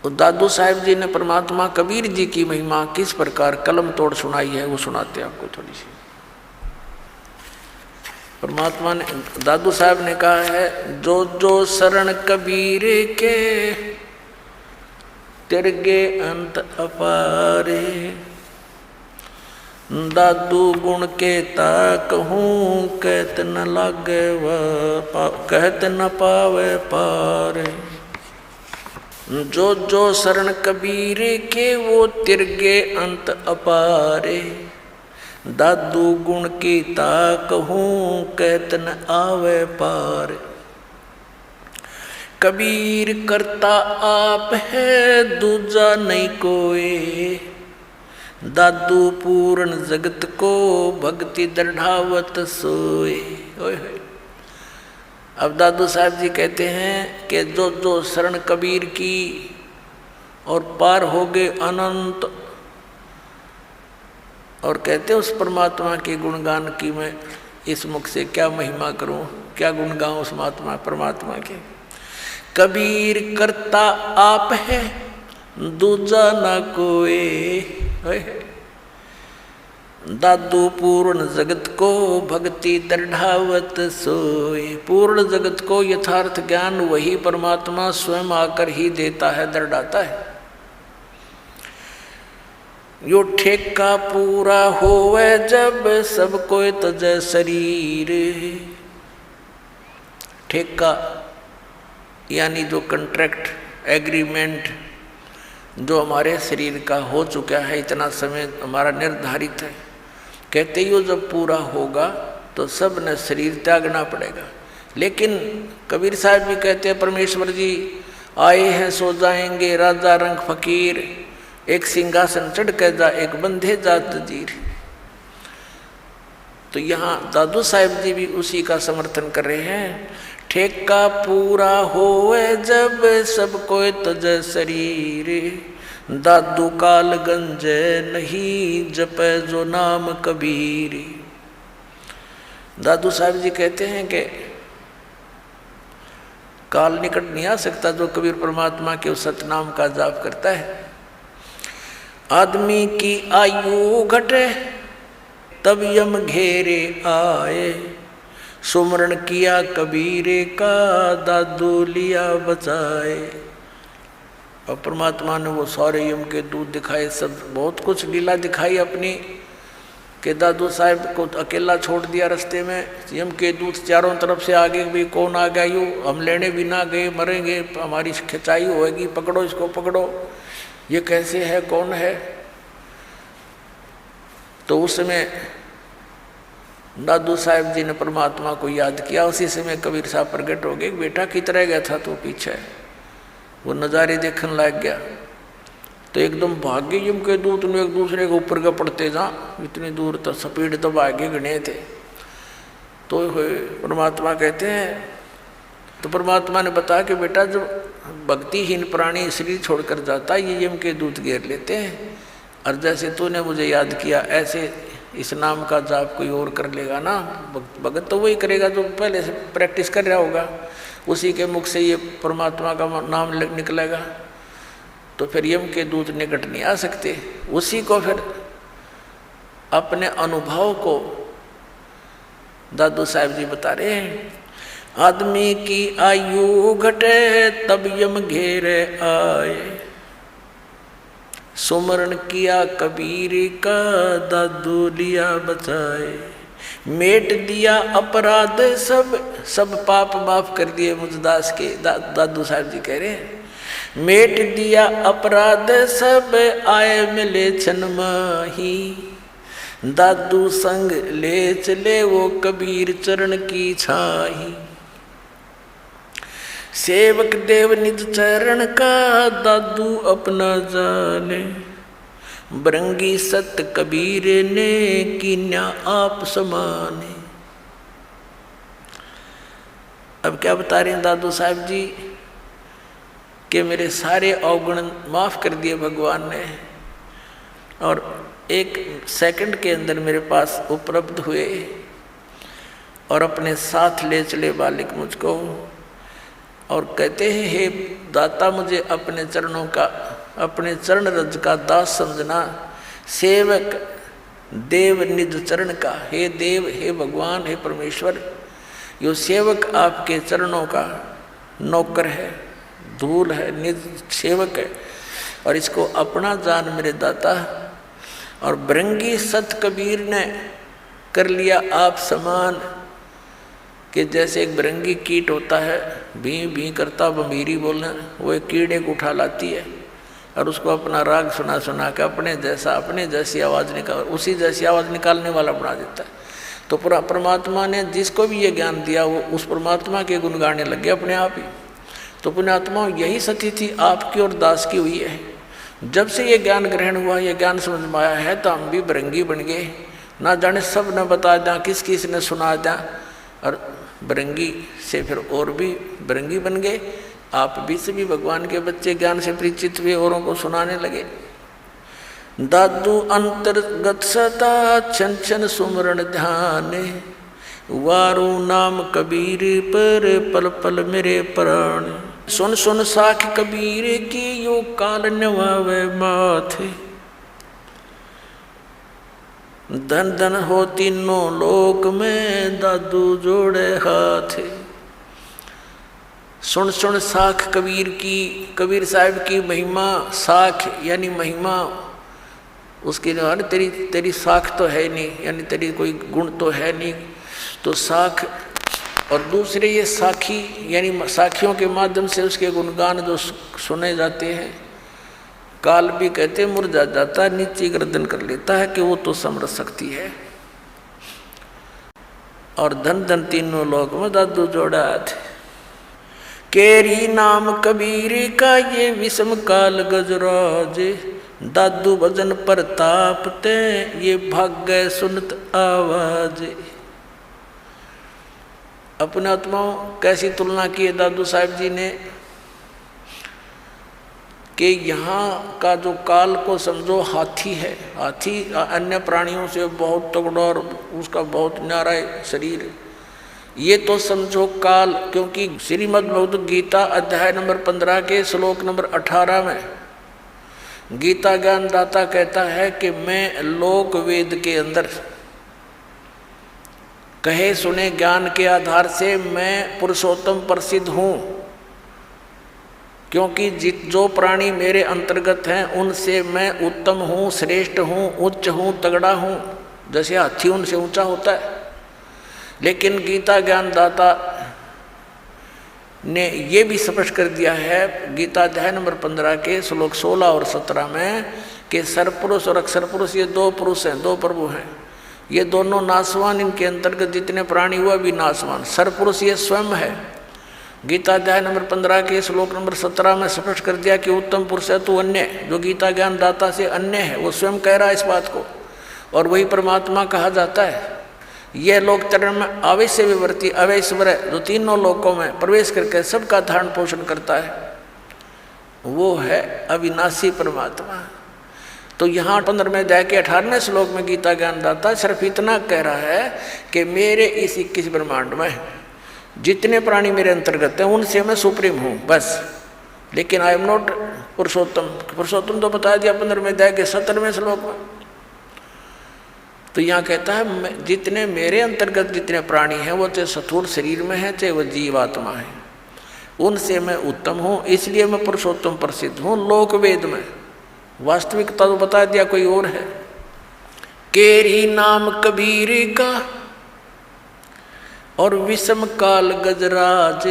तो दादू साहब जी ने परमात्मा कबीर जी की महिमा किस प्रकार कलम तोड़ सुनाई है वो सुनाते हैं आपको थोड़ी सी। परमात्मा ने, दादू साहब ने कहा है, जो जो शरण कबीर के तिरगे अंत अपारे, दादू गुण के कहूँ कहत न लागे कहत न पावे पारे। जो जो शरण कबीर के वो तिरगे अंत अपारे, दादू गुण की कहूँ कहत न आवे पार। कबीर करता आप है दूजा नहीं कोई, दादू पूर्ण जगत को भक्ति दृढ़ावत सोए। अब दादू साहब जी कहते हैं कि जो जो शरण कबीर की और पार हो गए अनंत, और कहते उस परमात्मा के गुणगान की मैं इस मुख से क्या महिमा करूं, क्या गुण गाऊं उस महात्मा परमात्मा के। कबीर करता आप है दूजा ना कोई, दादू पूर्ण जगत को भक्ति दृढ़ावत सोए। पूर्ण जगत को यथार्थ ज्ञान वही परमात्मा स्वयं आकर ही देता है, दृढ़ाता है। यो ठेका पूरा होवे जब सब कोई तजय शरीर। ठेका यानी जो कंट्रैक्ट एग्रीमेंट जो हमारे शरीर का हो चुका है, इतना समय हमारा निर्धारित है, कहते ही वो जब पूरा होगा तो सब ने शरीर त्यागना पड़ेगा। लेकिन कबीर साहब भी कहते हैं परमेश्वर जी आए हैं सो जाएंगे, राजा रंग फकीर, एक सिंहासन चढ़ कर जा एक बंधे जात जीर। तो यहाँ दादू साहब जी भी उसी का समर्थन कर रहे हैं। ठेका पूरा होवे जब सब कोई तज शरीर, दादू काल गंजे नहीं जपे जो नाम कबीर। दादू साहब जी कहते हैं कि काल निकट नहीं आ सकता जो कबीर परमात्मा के उस सतनाम का जाप करता है। आदमी की आयु घटे तब यम घेरे आए, सुमरण किया कबीरे का दादू लिया बचाए। और परमात्मा ने वो सारे यम के दूत दिखाए, सब बहुत कुछ लीला दिखाई अपनी, कि दादू साहब को अकेला छोड़ दिया रास्ते में। यम के दूत चारों तरफ से आगे भी कौन आ गया, यूँ हम लेने भी ना गए, मरेंगे, हमारी खिंचाई होगी, पकड़ो इसको पकड़ो, ये कैसे है कौन है। तो उस समय दादू साहब जी ने परमात्मा को याद किया। उसी समय कबीर साहब प्रकट हो गए, बेटा कितना गया था तो पीछे, वो नज़ारे देखने लग गया। तो एकदम भाग्य यम के दूत ने एक दूसरे के ऊपर का पड़ते जा, इतनी दूर तक स्पीड तो भाग्य गणे थे। तो परमात्मा कहते हैं, तो परमात्मा ने बताया कि बेटा जब भक्तिहीन प्राणी शरीर छोड़कर जाता है ये यम के दूत घेर लेते हैं, और जैसे तूने मुझे याद किया ऐसे इस नाम का जाप कोई और कर लेगा ना, भगत तो वही करेगा जो पहले से प्रैक्टिस कर रहा होगा, उसी के मुख से ये परमात्मा का नाम निकलेगा। तो फिर यम के दूत निकट नहीं आ सकते। उसी को फिर अपने अनुभव को दादू साहब जी बता रहे हैं। आदमी की आयु घटे तब यम घेरे आए, सुमरण किया कबीर का दादू लिया बचाए। मेट दिया अपराध सब पाप माफ कर दिए मुझदास के। दादू साहब जी कह रहे हैं, मेट दिया अपराध सब आए मिले छन माही, दादू संग ले चले वो कबीर चरण की छाही। सेवक देव निज चरण का दादू अपना जाने, बरंगी सत कबीर ने कीन्या आप समाने। अब क्या बता रहे हैं दादू साहब जी कि मेरे सारे अवगुण माफ कर दिए भगवान ने, और एक सेकंड के अंदर मेरे पास उपलब्ध हुए और अपने साथ ले चले बालिक मुझको। और कहते हैं, हे दाता मुझे अपने चरणों का, अपने चरण रज का दास समझना, सेवक देव निज चरण का। हे देव, हे भगवान, हे परमेश्वर, यो सेवक आपके चरणों का नौकर है, धूल है, निज सेवक है, और इसको अपना जान मेरे दाता। और भृंगी सत कबीर ने कर लिया आप समान, कि जैसे एक भृंगी कीट होता है, भी भी करता बंबीरी बोलना, वो एक कीड़े को उठा लाती है और उसको अपना राग सुना सुना के अपने जैसी आवाज़ निकाल, उसी जैसी आवाज़ निकालने वाला बना देता है। तो पूरा परमात्मा ने जिसको भी ये ज्ञान दिया वो उस परमात्मा के गुण गाने लगे अपने आप ही। तो पुण्यात्मा यही सती थी आपकी और दास की हुई है। जब से ये ज्ञान ग्रहण हुआ, ये ज्ञान समझ में आया है, तो हम भी भृंगी बन गए, ना जाने सब न बता दें, किस किस ने सुना दें, और भृंगी से फिर और भी भृंगी बन गए। आप भी सभी भगवान के बच्चे ज्ञान से परिचित हुए, औरों को सुनाने लगे। दादू अंतर्गत सता छन छन सुमरण ध्यान, वारू नाम कबीर पर पल पल मेरे प्राण। सुन सुन साख कबीर की यो काल नवावे माथे, धन धन हो तीनों लोक में दादू जोड़े हाथ। सुन सुन साख कबीर की, कबीर साहब की महिमा, साख यानी महिमा उसकी, तेरी तेरी साख तो है नहीं, यानी तेरी कोई गुण तो है नहीं, तो साख। और दूसरे ये साखी, यानी साखियों के माध्यम से उसके गुणगान जो सुने जाते हैं। काल भी कहते मुरझा जाता, नीचे गर्दन कर लेता है कि वो तो समझ सकती है। और धन धन तीनों लोक में दादू जोड़ा थे। केरी नाम कबीर का ये विषम काल गजराज, दादू भजन प्रताप ते ये भाग्य सुनत आवाज। अपने आत्माओं कैसी तुलना की है दादू साहब जी ने, कि यहाँ का जो काल को समझो हाथी है। हाथी अन्य प्राणियों से बहुत तगड़ा और उसका बहुत न्यारा शरीर, ये तो समझो काल। क्योंकि श्रीमद् भगवद गीता अध्याय नंबर 15 के श्लोक नंबर 18 में गीता ज्ञान दाता कहता है कि मैं लोक वेद के अंदर कहे सुने ज्ञान के आधार से मैं पुरुषोत्तम प्रसिद्ध हूँ, क्योंकि जो प्राणी मेरे अंतर्गत हैं उनसे मैं उत्तम हूँ, श्रेष्ठ हूँ, उच्च हूँ, तगड़ा हूँ। जैसे हाथी उनसे ऊंचा होता है। लेकिन गीता ज्ञान दाता ने ये भी स्पष्ट कर दिया है गीता अध्याय नंबर 15 के श्लोक 16 और 17 में कि सरपुरुष और अक्षर पुरुष ये दो पुरुष हैं, दो प्रभु हैं। ये दोनों नासवान, इनके अंतर्गत जितने प्राणी हुआ भी नासवान। सरपुरुष ये स्वयं है। गीता अध्याय नंबर 15 के श्लोक नंबर 17 में स्पष्ट कर दिया कि उत्तम पुरुष है तो अन्य, जो गीता ज्ञान दाता से अन्य है, वो स्वयं कह रहा है इस बात को, और वही परमात्मा कहा जाता है। यह लोक चरण में अवश्य विवर्ती अवैश्वर, जो तीनों लोकों में प्रवेश करके सबका धारण पोषण करता है, वो है अविनाशी परमात्मा। तो यहाँ 15वें अध्याय के 18वें श्लोक में गीता ज्ञान दाता सिर्फ इतना कह रहा है कि मेरे इस 21 ब्रह्मांड में जितने प्राणी मेरे अंतर्गत हैं उनसे मैं सुप्रीम हूँ बस। लेकिन आई एम नॉट पुरुषोत्तम। पुरुषोत्तम तो बता दिया 15वें अध्याय के 17वें श्लोक में। तो यहाँ कहता है जितने मेरे अंतर्गत जितने प्राणी हैं वो चाहे स्थूल शरीर में है चाहे वो जीवात्मा है, उनसे मैं उत्तम हूँ, इसलिए मैं पुरुषोत्तम प्रसिद्ध हूँ लोक वेद में। वास्तविकता तो बता दिया कोई और है। केरी नाम कबीर का और विषम काल गजराज,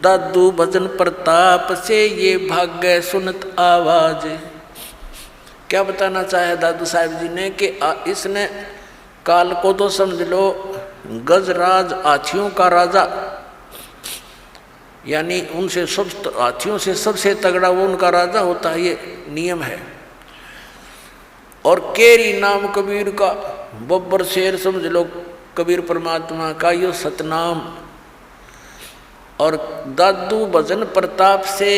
दादू भजन प्रताप से ये भाग्य सुनत आवाज। क्या बताना चाहे दादू साहब जी ने कि इसने काल को तो समझ लो गजराज, हाथियों का राजा, यानी उनसे सब हाथियों से सबसे तगड़ा वो उनका राजा होता है, ये नियम है। और केरी नाम कबीर का, बब्बर शेर समझ लो कबीर परमात्मा का यो सतनाम। और दादू भजन प्रताप से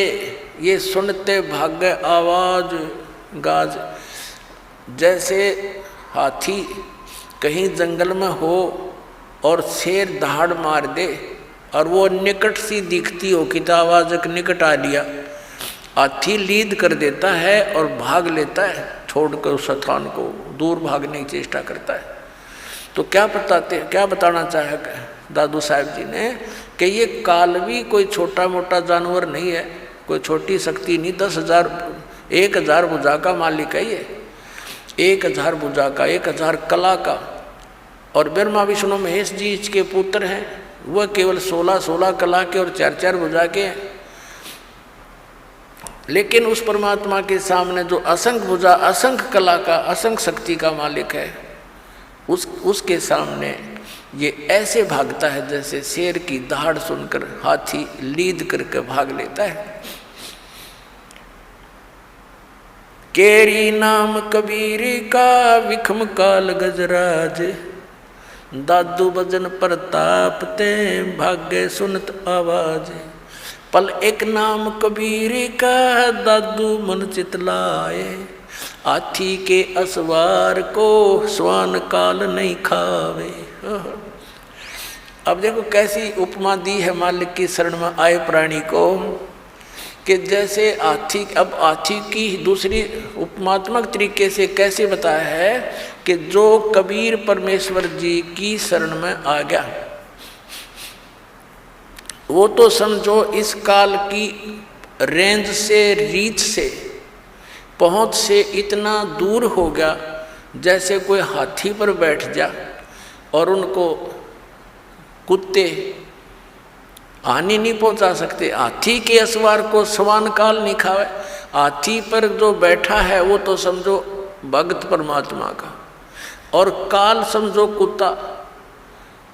ये सुनते भाग्य आवाज गाज। जैसे हाथी कहीं जंगल में हो और शेर दहाड़ मार दे और वो निकट सी दिखती हो कि आवाज के निकट आ लिया, हाथी लीद कर देता है और भाग लेता है, छोड़कर उस स्थान को दूर भागने की चेष्टा करता है। तो क्या बताना चाहे दादू साहब जी ने कि ये काल भी कोई छोटा मोटा जानवर नहीं है, कोई छोटी शक्ति नहीं। 10,000 भुजा का मालिक है ये, 1000 भुजा का, 1000 कला का। और ब्रह्मा विष्णु महेश जी इसके पुत्र हैं, वह केवल 16 कला के और 4 भुजा के हैं। लेकिन उस परमात्मा के सामने जो असंख्य भुजा, असंख्य कला का, असंख्य शक्ति का मालिक है, उसके सामने ये ऐसे भागता है जैसे शेर की दहाड़ सुनकर हाथी लीद करके भाग लेता है। केरी नाम कबीर का विखम काल गजराज, दादू भजन प्रताप ते भाग्य सुनत आवाज। पल एक नाम कबीर का दादू मन चितलाए, हाथी के असवार को स्वान काल नहीं खावे। अब देखो कैसी उपमा दी है मालिक की शरण में आए प्राणी को, कि जैसे हाथी, अब हाथी की दूसरी उपमात्मक तरीके से कैसे बताया है कि जो कबीर परमेश्वर जी की शरण में आ गया, वो तो समझो इस काल की रेंज से, रीच से, पहुंच से इतना दूर हो गया जैसे कोई हाथी पर बैठ जा और उनको कुत्ते हानि नहीं पहुंचा सकते। हाथी के असवार को स्वान काल नहीं खावे। हाथी पर जो बैठा है वो तो समझो भक्त परमात्मा का, और काल समझो कुत्ता।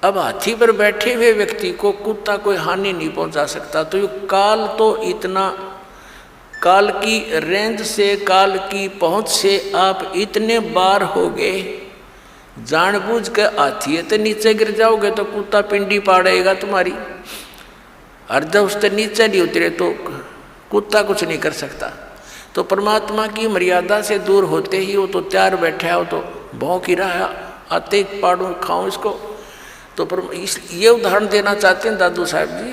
अब हाथी पर बैठे हुए व्यक्ति को कुत्ता कोई हानि नहीं पहुंचा सकता। तो ये काल तो इतना, काल की रेंज से, काल की पहुंच से आप इतने बार हो गए, जानबूझ के हाथी तो नीचे गिर जाओगे तो कुत्ता पिंडी पाड़ेगा तुम्हारी, और जब उससे नीचे नहीं उतरे तो कुत्ता कुछ नहीं कर सकता। तो परमात्मा की मर्यादा से दूर होते ही वो तो तैयार बैठा हो, तो भौंक ही रहा है, आते ही पाड़ू खाऊं इसको। तो ये उदाहरण देना चाहते हैं दादू साहब जी।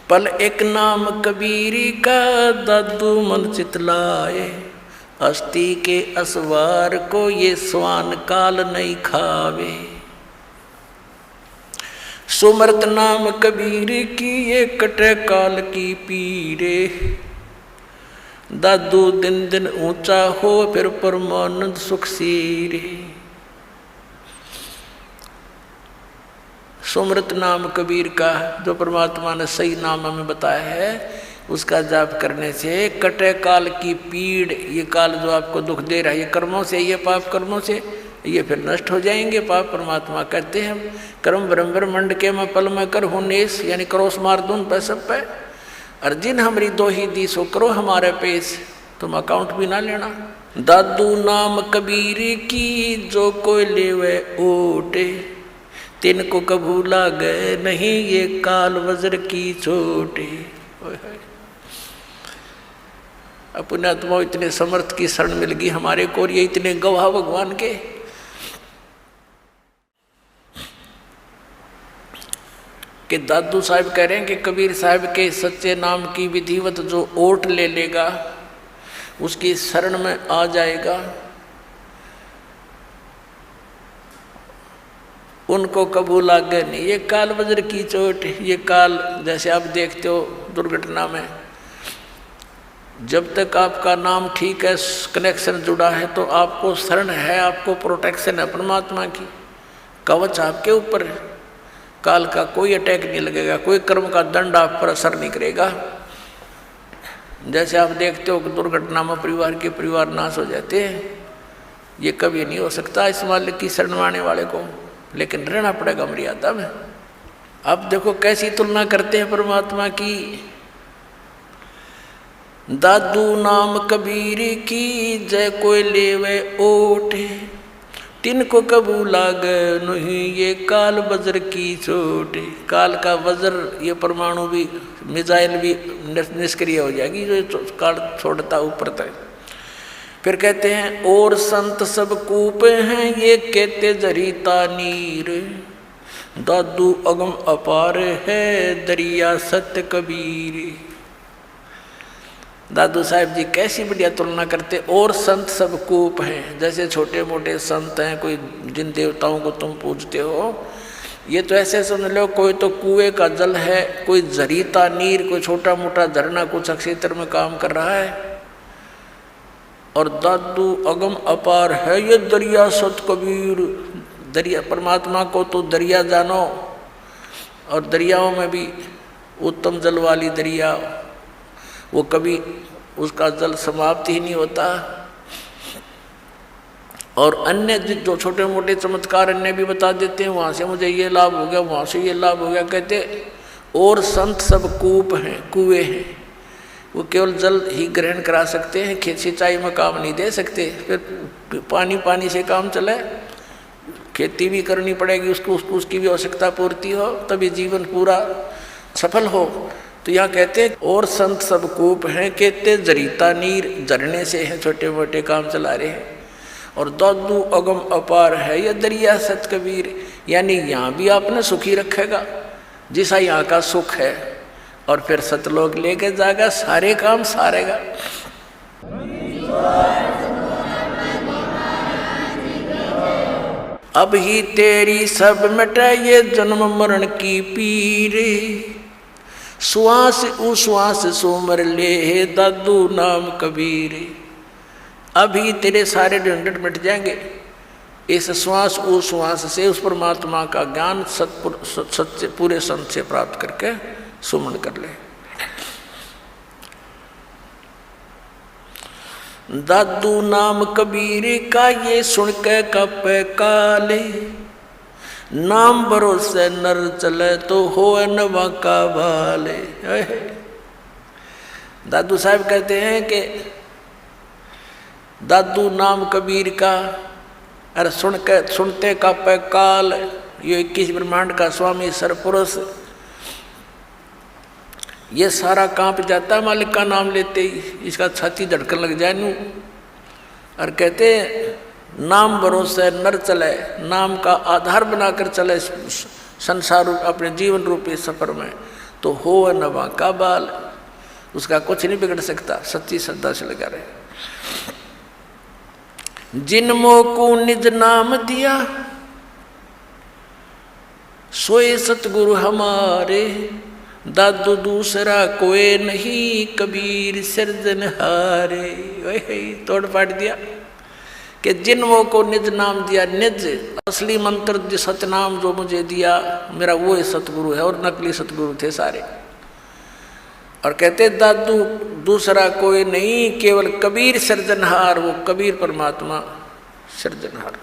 पल एक नाम कबीरी का दादू मन चितलाए, हस्ती के असवार को ये स्वान काल नहीं खावे। सुमरत नाम कबीर की ये कटे काल की पीरे, दादू दिन दिन ऊंचा हो फिर परमानंद सुख सीरे। सुमरत नाम कबीर का, जो परमात्मा ने सही नाम हमें बताया है, उसका जाप करने से कटे काल की पीड़, ये काल जो आपको दुख दे रहा है, ये कर्मों से, ये पाप कर्मों से, ये फिर नष्ट हो जाएंगे। पाप परमात्मा कहते हैं कर्म ब्रह्मंड के मैं पल में कर हूँ नेस, यानी क्रोस मार दूँ पे सब पे। अर्जिन हमारी दो ही दी सो करो हमारे पेश, तुम अकाउंट भी ना लेना। दादू नाम कबीर की जो कोई लेवे ओटे, तिनको कभू लागे नहीं ये काल वज्र की चोटे। अपने आत्मा इतने समर्थ की शरण मिल गई हमारे को, और ये इतने गवाह भगवान के कि दादू साहब कह रहे हैं कि कबीर साहब के सच्चे नाम की विधिवत जो ओट ले लेगा, उसकी शरण में आ जाएगा, उनको कबू लागे नहीं ये काल वज्र की चोट। ये काल जैसे आप देखते हो दुर्घटना में, जब तक आपका नाम ठीक है, कनेक्शन जुड़ा है, तो आपको शरण है, आपको प्रोटेक्शन है परमात्मा की, कवच आपके ऊपर है। काल का कोई अटैक नहीं लगेगा, कोई कर्म का दंड आप पर असर नहीं करेगा। जैसे आप देखते हो कि दुर्घटना में परिवार नाश हो जाते हैं, ये कभी नहीं हो सकता इस मालिक की शरण में आने वाले को, लेकिन रहना पड़ेगा मर्यादा में। अब देखो कैसी तुलना करते हैं परमात्मा की। दादू नाम कबीर की जय कोई लेवे ओटे, तिनको कबू लाग नहीं ये काल वज्र की चोटे। काल का वज्र, ये परमाणु भी, मिसाइल भी निष्क्रिय हो जाएगी जो काल छोड़ता ऊपर तक। फिर कहते हैं और संत सब कूपे हैं ये कहते जरीता नीर, दादू अगम अपार है दरिया सत्य कबीर। दादू साहब जी कैसी बढ़िया तुलना करते। और संत सब कूप हैं, जैसे छोटे मोटे संत हैं, कोई जिन देवताओं को तुम पूजते हो, ये तो ऐसे समझ लो कोई तो कुएं का जल है, कोई जरीता नीर, कोई छोटा मोटा झरना कुछ क्षेत्र में काम कर रहा है। और दादू अगम अपार है ये दरिया सत कबीर। दरिया परमात्मा को तो दरिया जानो, और दरियाओं में भी उत्तम जल वाली दरिया, वो कभी उसका जल समाप्त ही नहीं होता। और अन्य जो छोटे मोटे चमत्कार अन्य भी बता देते हैं, वहाँ से मुझे ये लाभ हो गया, वहाँ से ये लाभ हो गया कहते। और संत सब कूप हैं, कुएं हैं, वो केवल जल ही ग्रहण करा सकते हैं, खेत सिंचाई में काम नहीं दे सकते। फिर पानी से काम चले, खेती भी करनी पड़ेगी, उसकी भी आवश्यकता पूर्ति हो, तभी जीवन पूरा सफल हो। तो यहाँ कहते हैं और संत सब कूप हैं, कहते जरीता नीर, झरने से हैं, छोटे मोटे काम चला रहे हैं। और दादू अगम अपार है ये दरिया सत कबीर, यानी यहाँ भी आपने सुखी रखेगा जैसा यहाँ का सुख है, और फिर सतलोक लेके जाएगा, सारे काम सारेगा। अब ही तेरी सब मिटे ये जन्म मरण की पीर, श्वास उश्वास सुमर ले दादू नाम कबीर। अभी तेरे सारे झंझट मिट जाएंगे इस श्वास उश्वास से, उस परमात्मा का ज्ञान सत्य पूरे संत से प्राप्त करके सुमन कर ले। दादू नाम कबीर का ये सुन के कप काले, नाम भरोसे नर चले तो हो नवा का भाले। दादू साहब कहते हैं कि दादू नाम कबीर का, अरे सुनते का पे काल, ये 21 ब्रह्मांड का स्वामी सरपुरुष, ये सारा कांप जाता है मालिक का नाम लेते ही, इसका छाती धड़कन लग जाए नू। और कहते नाम भरोसे नर चले, नाम का आधार बनाकर चले संसार अपने जीवन रूपी सफर में, तो हो नवा का बाल, उसका कुछ नहीं बिगड़ सकता, सच्ची श्रद्धा से लगा रहे। जिन मोह को निज नाम दिया सोए सतगुरु हमारे, दादू दूसरा कोई नहीं कबीर सिरजनहारे। वही तोड़ पाट दिया कि जिन वो को निज नाम दिया, निज असली मंत्र जो सतनाम जो मुझे दिया मेरा वो ही सतगुरु है, और नकली सतगुरु थे सारे। और कहते दादू दूसरा कोई नहीं केवल कबीर सृजनहार, वो कबीर परमात्मा सृजनहार।